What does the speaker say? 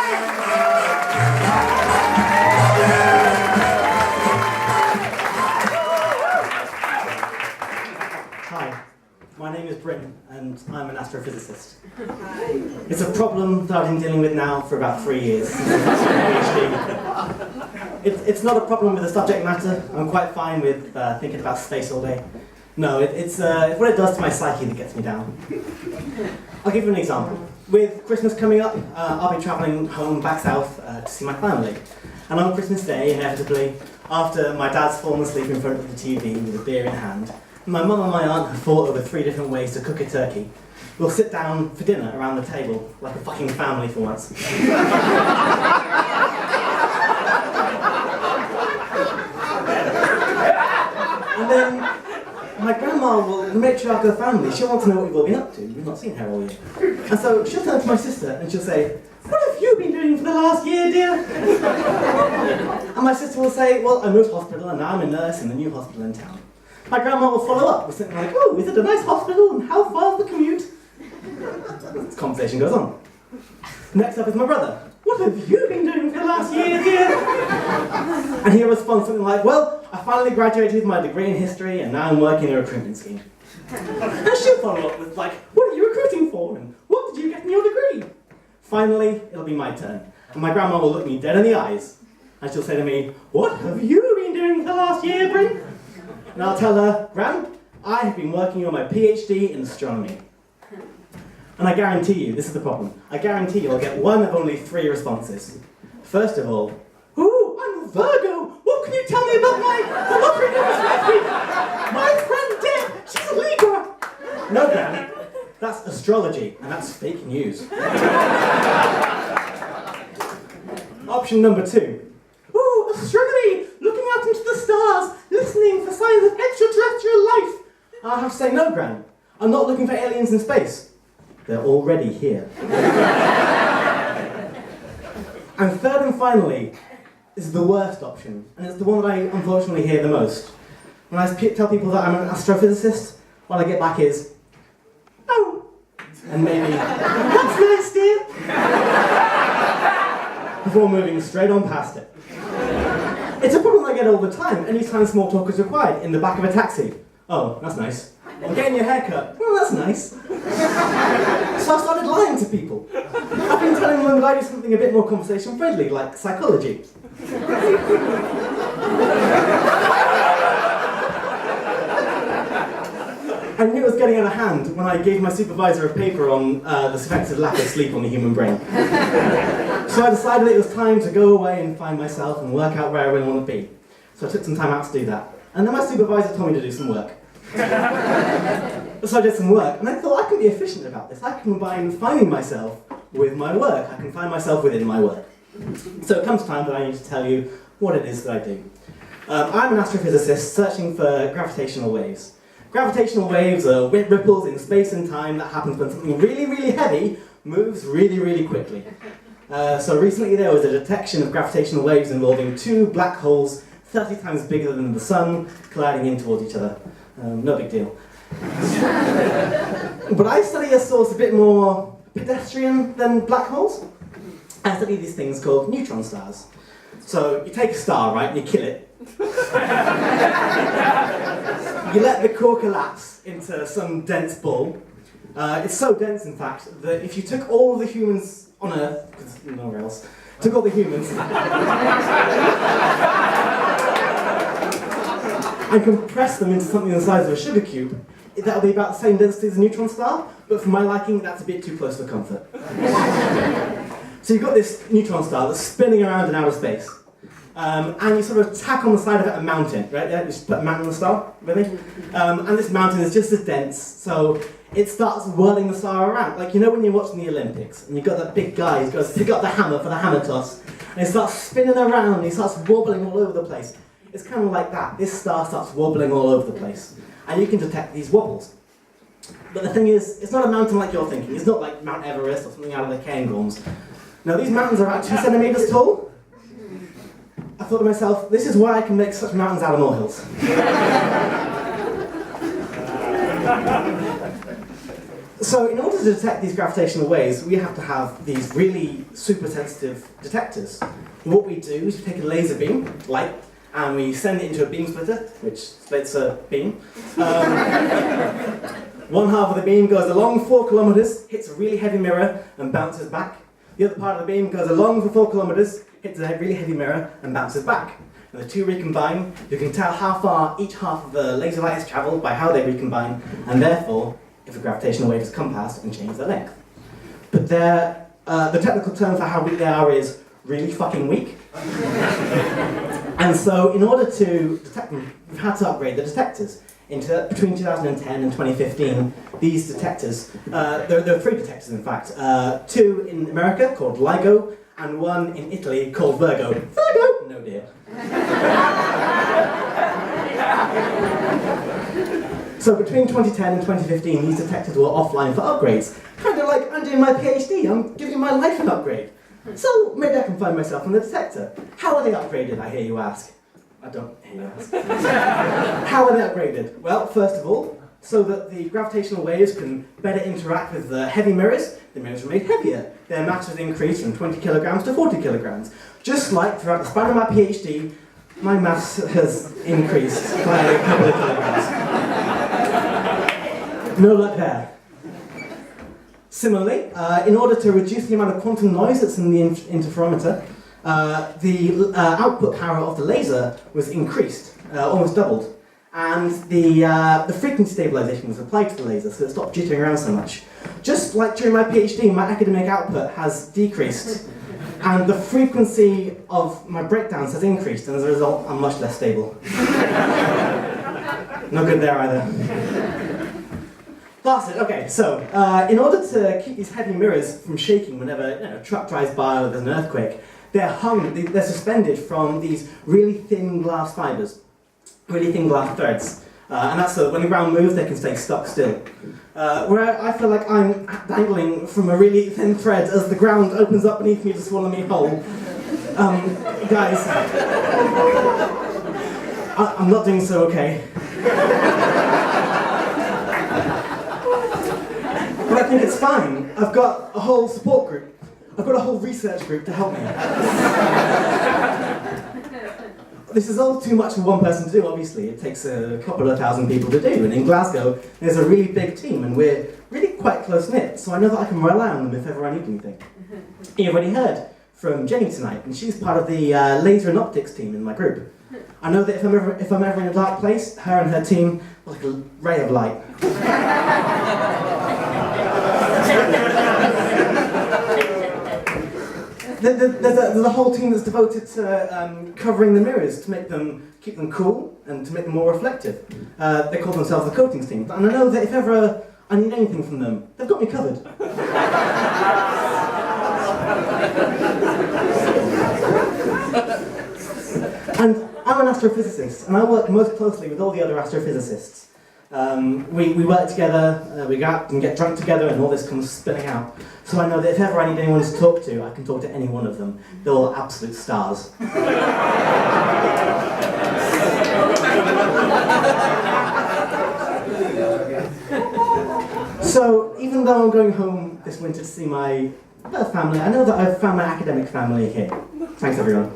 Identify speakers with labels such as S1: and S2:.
S1: Hi, my name is Bryn, and I'm an astrophysicist. It's a problem that I've been dealing with now for about 3 years. It's not a problem with the subject matter. I'm quite fine with thinking about space all day. No, it's what it does to my psyche that gets me down. I'll give you an example. With Christmas coming up, I'll be travelling home back south to see my family. And on Christmas Day, inevitably, after my dad's fallen asleep in front of the TV with a beer in hand, my mum and my aunt have thought over 3 different ways to cook a turkey. We'll sit down for dinner around the table, like a fucking family for once. And then my grandma will, the matriarch of the family, she'll want to know what we've all been up to. We've not seen her all year. And so she'll turn to my sister and she'll say, "What have you been doing for the last year, dear?" And my sister will say, "Well, I moved hospital and now I'm a nurse in the new hospital in town." My grandma will follow up with something like, "Oh, is it a nice hospital and how far's the commute?" This conversation goes on. Next up is my brother. "What have you been doing for the last year, dear?" And he'll respond something like, "Well, I finally graduated with my degree in history and now I'm working in a recruitment scheme." And she'll follow up with like, "What are you recruiting for? And what did you get in your degree?" Finally, it'll be my turn. And my grandma will look me dead in the eyes. And she'll say to me, "What have you been doing for the last year, Bryn?" And I'll tell her, "Gran, I have been working on my PhD in astronomy." And I guarantee you, this is the problem, I guarantee you'll get one of only 3 responses. First of all, "Ooh, I'm a Virgo! What can you tell me about my lottery numbers last week? My friend Deb, she's a Libra!" No, Gran, that's astrology, and that's fake news. Option number 2. "Ooh, astronomy! Looking out into the stars, listening for signs of extraterrestrial life." I'll have to say, "No, Gran, I'm not looking for aliens in space. They're already here." And third and finally, is the worst option, and it's the one that I unfortunately hear the most. When I tell people that I'm an astrophysicist, what I get back is, "Oh," and maybe, "That's nice, dear," before moving straight on past it. It's a problem I get all the time, anytime small talk is required, in the back of a taxi. "Oh, that's nice." "Or getting your hair cut." "Oh, that's nice." So I started lying to people. I've been telling them that I do something a bit more conversation friendly, like psychology. I knew it was getting out of hand when I gave my supervisor a paper on the effects of lack of sleep on the human brain. So I decided it was time to go away and find myself and work out where I really want to be. So I took some time out to do that. And then my supervisor told me to do some work. So I did some work, and I thought I can be efficient about this. I can combine finding myself with my work. I can find myself within my work. So it comes time that I need to tell you what it is that I do. I'm an astrophysicist searching for gravitational waves. Gravitational waves are ripples in space and time that happens when something really, really heavy moves really, really quickly. So recently there was a detection of gravitational waves involving 2 black holes 30 times bigger than the sun colliding in towards each other. No big deal. But I study a source a bit more pedestrian than black holes. I study these things called neutron stars. So you take a star, right, and you kill it. You let the core collapse into some dense ball. It's so dense, in fact, that if you took all of the humans on Earth, because nowhere else, took all the humans, and compress them into something the size of a sugar cube, that'll be about the same density as a neutron star, but for my liking, that's a bit too close for comfort. So you've got this neutron star that's spinning around in outer space, and you sort of tack on the side of it a mountain, right? Yeah, you just put a mountain on the star, really. And this mountain is just as dense, so it starts whirling the star around. Like, you know when you're watching the Olympics, and you've got that big guy who's got to pick up the hammer for the hammer toss, and he starts spinning around, and he starts wobbling all over the place. It's kind of like that. This star starts wobbling all over the place. And you can detect these wobbles. But the thing is, it's not a mountain like you're thinking. It's not like Mount Everest or something out of the Cairngorms. No, these mountains are about 2 centimeters tall. I thought to myself, this is why I can make such mountains out of molehills. So in order to detect these gravitational waves, we have to have these really super sensitive detectors. What we do is we take a laser beam, light, and we send it into a beam splitter, which splits a beam. One half of the beam goes along 4 kilometers, hits a really heavy mirror, and bounces back. The other part of the beam goes along for 4 kilometers, hits a really heavy mirror, and bounces back. And the two recombine. You can tell how far each half of the laser light has travelled by how they recombine, and therefore, if a gravitational wave has come past and changed their length. But the technical term for how weak they are is really fucking weak. And so, in order to detect them, we've had to upgrade the detectors. Between 2010 and 2015, these detectors, there are 3 detectors in fact, 2 in America called LIGO, and 1 in Italy called Virgo. Virgo? No dear. So between 2010 and 2015, these detectors were offline for upgrades. Kind of like I'm doing my PhD, I'm giving my life an upgrade. So maybe I can find myself on the detector. How are they upgraded, I hear you ask? I don't hear you ask. How are they upgraded? Well, first of all, so that the gravitational waves can better interact with the heavy mirrors, the mirrors are made heavier. Their mass has increased from 20 kilograms to 40 kilograms. Just like throughout the span of my PhD, my mass has increased by a couple of kilograms. No luck there. Similarly, in order to reduce the amount of quantum noise that's in the interferometer, the output power of the laser was increased, almost doubled. And the frequency stabilization was applied to the laser, so it stopped jittering around so much. Just like during my PhD, my academic output has decreased, and the frequency of my breakdowns has increased, and as a result, I'm much less stable. No good there either. That's it, okay, so in order to keep these heavy mirrors from shaking whenever a truck drives by or there's an earthquake, they're suspended from these really thin glass fibers, really thin glass threads. And that's so that when the ground moves, they can stay stuck still. Where I feel like I'm dangling from a really thin thread as the ground opens up beneath me to swallow me whole. Guys, I'm not doing so okay. But I think it's fine. I've got a whole support group. I've got a whole research group to help me. This is all too much for one person to do, obviously. It takes a couple of thousand people to do. And in Glasgow, there's a really big team, and we're really quite close-knit, so I know that I can rely on them if ever I need anything. You've already heard from Jenny tonight, and she's part of the laser and optics team in my group. I know that if I'm ever in a dark place, her and her team are like a ray of light. There's a whole team that's devoted to covering the mirrors to keep them cool and to make them more reflective. They call themselves the coatings team, and I know that if ever I need anything from them, they've got me covered. And I'm an astrophysicist, and I work most closely with all the other astrophysicists. We work together, we go out and get drunk together, and all this comes spilling out. So I know that if ever I need anyone to talk to, I can talk to any one of them. They're all absolute stars. So even though I'm going home this winter to see my family, I know that I've found my academic family here. Thanks everyone.